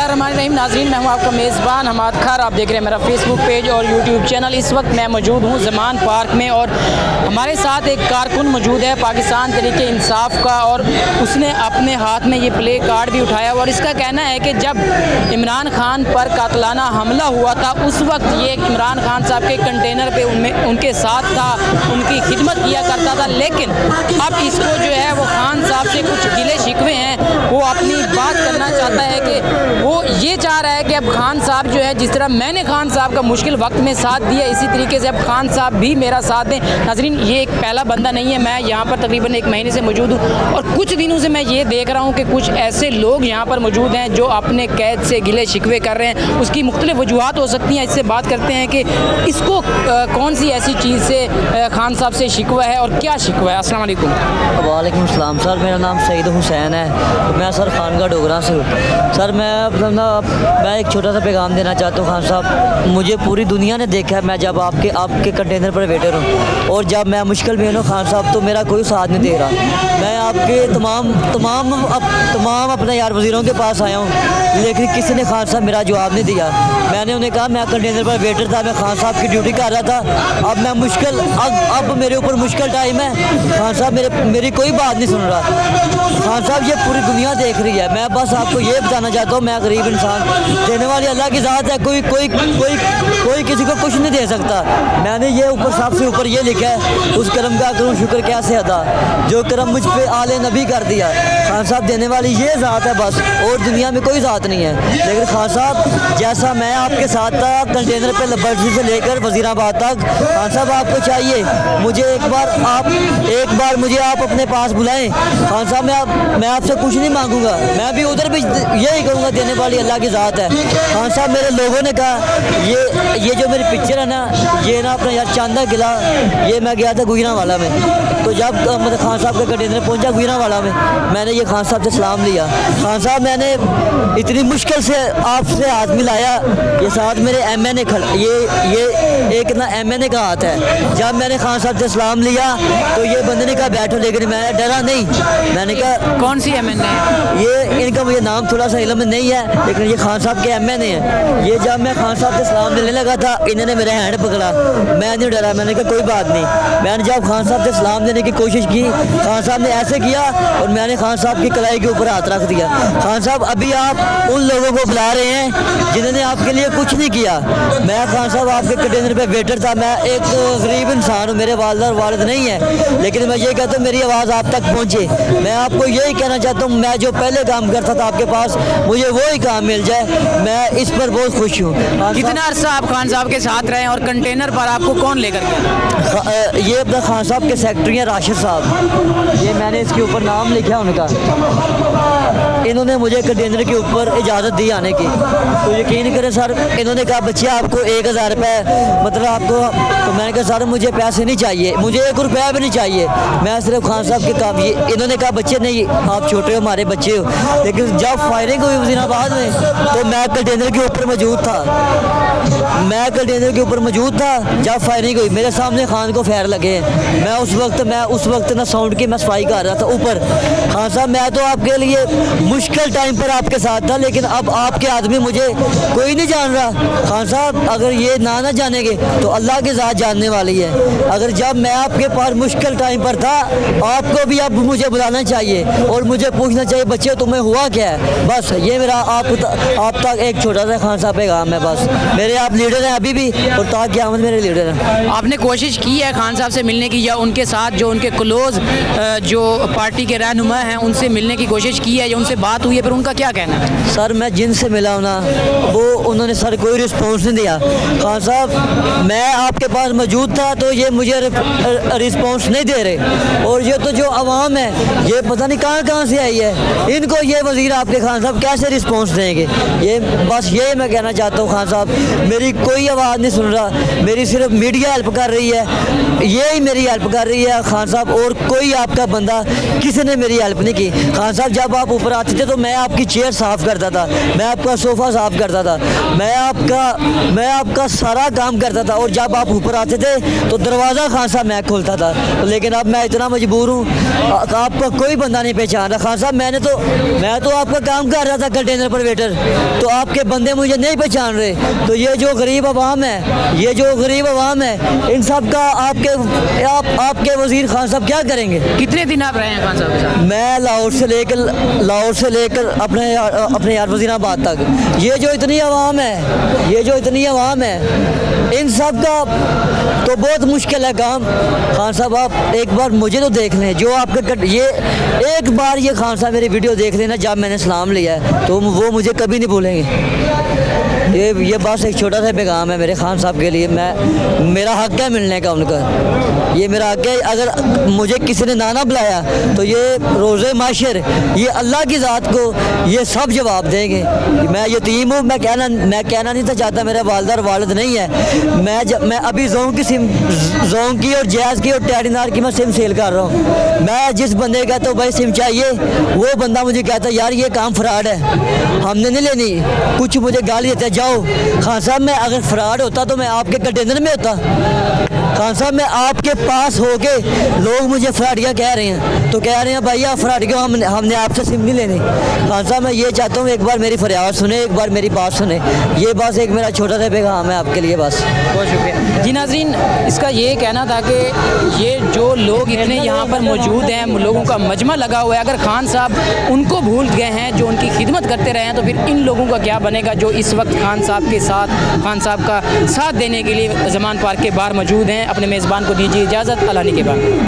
बिस्मिल्लाहिर्रहमानिर्रहीम। नाज़रीन, मैं हूं आपका मेज़बान हमाद खार। आप देख रहे हैं मेरा फेसबुक पेज और यूट्यूब चैनल। इस वक्त मैं मौजूद हूं ज़मान पार्क में और हमारे साथ एक कारकुन मौजूद है पाकिस्तान तहरीक इंसाफ का, और उसने अपने हाथ में ये प्ले कार्ड भी उठाया और इसका कहना है कि जब इमरान खान पर कातलाना हमला हुआ था उस वक्त ये इमरान खान साहब के कंटेनर पे उनके साथ था, उनकी खिदमत किया करता था। लेकिन अब इसको जो है वो खान साहब से कुछ गिले शिकवे हैं, वो अपनी बात करना चाहता है कि वो ये चाह रहा है कि अब खान साहब जो है, जिस तरह मैंने खान साहब का मुश्किल वक्त में साथ दिया, इसी तरीके से अब खान साहब भी मेरा साथ दें। नाज़रीन, ये एक पहला बंदा नहीं है, मैं यहाँ पर तकरीबन 1 महीने से मौजूद हूँ और कुछ दिनों से मैं ये देख रहा हूँ कि कुछ ऐसे लोग यहाँ पर मौजूद हैं जो अपने कैद से गिले शिकवे कर रहे हैं। उसकी मुख्तलिफ वजूहत हो सकती हैं, इससे बात करते हैं कि इसको कौन सी ऐसी चीज़ से खान साहब से शिकवा है और क्या शिकवा है। अस्सलाम वालेकुम। वालेकुम सलाम सर, मेरा नाम सईद हुसैन है, मैं सर खानगा डोगरा से हूँ। सर मैं एक छोटा सा पैगाम देना चाहता हूँ। खान साहब, मुझे पूरी दुनिया ने देखा है, मैं जब आपके कंटेनर पर वेटर हूँ और जब मैं मुश्किल में हूँ खान साहब, तो मेरा कोई साथ नहीं दे रहा। मैं आपके तमाम अपने यार वज़ीरों के पास आया हूँ, लेकिन किसी ने खान साहब मेरा जवाब नहीं दिया। मैंने उन्हें कहा मैं कंटेनर पर वेटर था, मैं खान साहब की ड्यूटी कर रहा था। अब मैं अब मेरे ऊपर मुश्किल टाइम है, खान साहब मेरी कोई बात नहीं सुन रहा। खान साहब, ये पूरी दुनिया देख रही है। मैं बस आपको ये बताना चाहता हूँ, मैं गरीब इंसान, देने वाली अल्लाह की ज़ात है, कोई किसी को कुछ नहीं दे सकता। मैंने ये ऊपर सबसे ऊपर ये लिखा है, उस करम का करूँ शुक्र कैसे अदा, जो करम मुझ पे आले नबी कर दिया। खान साहब, देने वाली ये ज़ात है बस, और दुनिया में कोई ज़ात नहीं है। लेकिन खान साहब, जैसा मैं आपके साथ था कंटेनर पे लबर्जी से लेकर वज़ीराबाद तक, खान साहब आपको चाहिए मुझे एक बार मुझे आप अपने पास बुलाएं। खान साहब, मैं आपसे कुछ नहीं मांगूंगा, मैं भी उधर भी यही कहूँगा, देने वाली अल्लाह की ज़ात है। खान साहब, मेरे लोगों ने कहा ये जो मेरी पिक्चर है ना, ये ना अपना यार चांदा किला, ये मैं गया था गुजरांवाला में, तो जब मतलब खान साहब का कंटेनर पहुंचा गुजरांवाला में, मैंने ये खान साहब से सलाम लिया। खान साहब, मैंने इतनी मुश्किल से आपसे हाथ मिलाया, ये साथ मेरे MNA ये एक ना MNA का हाथ है। जब मैंने खान साहब से सलाम लिया तो ये बंदे ने कहा बैठो, लेकिन मैं डरा नहीं। मैंने कहा कौन सी MNA? ये इनका मुझे नाम थोड़ा सा इल्म नहीं है, लेकिन ये खान साहब के MNA हैं। ये जब मैं खान साहब से सलाम देने लगा था, इन्होंने मेरे हैंड पकड़ा, मैं नहीं डरा। मैंने कहा कोई बात नहीं। मैंने जब खान साहब से सलाम देने की कोशिश की, खान साहब ने ऐसे किया और मैंने खान साहब की कलाई के ऊपर हाथ रख दिया। खान साहब, अभी आप उन लोगों को बुला रहे हैं जिन्होंने आपके लिए कुछ नहीं किया। मैं खान साहब आपके कंटेनर पे वेटर था, मैं एक गरीब इंसान हूँ, मेरे वालिद नहीं है, लेकिन मैं ये कहता हूँ मेरी आवाज़ आप तक पहुँचे। मैं आपको यही कहना चाहता हूँ, मैं जो पहले काम करता था आपके पास, मुझे वही काम मिल जाए, मैं इस पर बहुत खुश हूँ। कितना अरसा आप खान साहब के साथ रहे और कंटेनर पर आपको कौन लेकर गया? ये अपना खान साहब के सेक्रेटरी हैं राशिद साहब, ये मैंने इसके ऊपर नाम लिखा है उनका। इन्होंने मुझे कंटेनर के ऊपर इजाज़त दी आने की, तो यकीन करें सर, इन्होंने कहा बच्चे आपको 1000 रुपये मतलब आपको, तो मैंने कहा सर मुझे पैसे नहीं चाहिए, मुझे 1 रुपया भी नहीं चाहिए, मैं सिर्फ खान साहब के काम। ये इन्होंने कहा बच्चे नहीं, आप छोटे हो, हमारे बच्चे हो। लेकिन जब फायरिंग हुई वज़ीराबाद में, तो मैं कंटेनर के ऊपर मौजूद था, जब फायरिंग हुई मेरे सामने खान को फायर लगे। मैं उस वक्त ना साउंड की मैं सफाई कर रहा था ऊपर। खान साहब, मैं तो आपके लिए मुश्किल टाइम पर आपके साथ था, लेकिन अब आपके आदमी मुझे कोई नहीं जान रहा। खान साहब, अगर ये ना जानेंगे तो अल्लाह की ज़ात जानने वाली है। अगर जब मैं आपके पास मुश्किल टाइम पर था, आपको भी अब मुझे बुलाना चाहिए और मुझे पूछना चाहिए बच्चे तुम्हें हुआ क्या है। बस ये मेरा आप तक एक छोटा सा खान साहब पैगाम है। बस मेरे आप लीडर हैं अभी भी, और ताकि आमद मेरे लीडर हैं। आपने कोशिश की है खान साहब से मिलने की, या उनके साथ जो उनके क्लोज जो पार्टी के रहनुमा हैं उनसे मिलने की कोशिश की है, या उनसे बात हुई है, फिर उनका क्या कहना है? सर, मैं जिनसे मिला हूँ ना, वो उन्होंने सर कोई रिस्पॉन्स नहीं दिया। खान साहब, मैं आपके पास मौजूद था तो ये मुझे रिस्पॉन्स नहीं दे रहे, और ये तो जो आवाम है ये पता नहीं कहाँ से आई है, इनको ये वज़ीर आपके खान साहब कैसे रिस्पॉन्स देंगे। ये बस यही मैं कहना चाहता हूँ, खान साहब मेरी कोई आवाज़ नहीं सुन रहा, मेरी सिर्फ मीडिया हेल्प कर रही है, यही मेरी हेल्प कर रही है खान साहब, और कोई आपका बंदा किसी ने मेरी हेल्प नहीं की। खान साहब, जब आप ऊपर आते आते थे तो मैं आपकी चेयर साफ़ करता था, मैं आपका सोफ़ा साफ़ करता था, मैं आपका सारा काम करता था। और जब आप ऊपर आते थे तो दरवाज़ा खान साहब मैं खोलता था। लेकिन अब मैं इतना मजबूर हूँ, आपका कोई बंदा नहीं पहचान रहा। खान साहब मैं तो आपका काम कर रहा था कंटेनर पर वेटर, तो आपके बंदे मुझे नहीं पहचान रहे। तो ये जो गरीब आवाम है, इन सब का आपके वज़ीर खान साहब क्या करेंगे? कितने दिन आप रहे हैं खान साहब के साथ? मैं लाहौर से लेकर अपने यार वज़ीराबाद तक, ये जो इतनी आवाम है, इन सब का तो बहुत मुश्किल है काम। खान साहब आप एक बार मुझे तो देख लें, जो आपके ये एक बार ये खान साहब मेरी वीडियो देख लेना जब मैंने सलाम लिया है, तो वो मुझे कभी नहीं भूलेंगे। ये बस एक छोटा सा पैगाम है मेरे खान साहब के लिए। मेरा हक है मिलने का उनका, ये मेरा हक है। अगर मुझे किसी ने ना बुलाया तो ये रोज़े माशर, ये अल्लाह की ज़ात को ये सब जवाब देंगे। मैं यतीम हूँ, मैं कहना नहीं था चाहता, मेरा वालदा और वालिद नहीं है। मैं अभी जोंग की और जैज़ की और टैडीनार की मैं सिम सेल कर रहा हूँ। मैं जिस बंदे कहता हूँ भाई सिम चाहिए, वो बंदा मुझे कहता है यार ये काम फ्रॉड है, हमने नहीं लेनी। कुछ मुझे गाली देता है, जाओ। खान साहब मैं अगर फ्रॉड होता तो मैं आपके कंटेनर में होता। खान साहब मैं आपके पास होके लोग मुझे फ्रॉडिया कह रहे हैं, तो कह रहे हैं भाई आप फ्रॉड क्यों, हमने आपसे सिम नहीं लेनी। खान साहब मैं ये चाहता हूँ एक बार मेरी फरियाद सुने, एक बार मेरी बात सुने। ये बस एक मेरा छोटा सा पैगाम है आपके लिए बस। बहुत शुक्रिया जी। नाज़रीन, इसका ये कहना था कि ये जो लोग इतने यहाँ पर मौजूद हैं, लोगों का मजमा लगा हुआ है, अगर खान साहब उनको भूल गए हैं जो उनकी खिदमत करते रहे हैं, तो फिर इन लोगों का क्या बनेगा जो इस वक्त खान साहब के साथ, खान साहब का साथ देने के लिए ज़मान पार्क के बाहर मौजूद हैं। अपने मेज़बान को दीजिए इजाज़त। अल्लाह के बाद।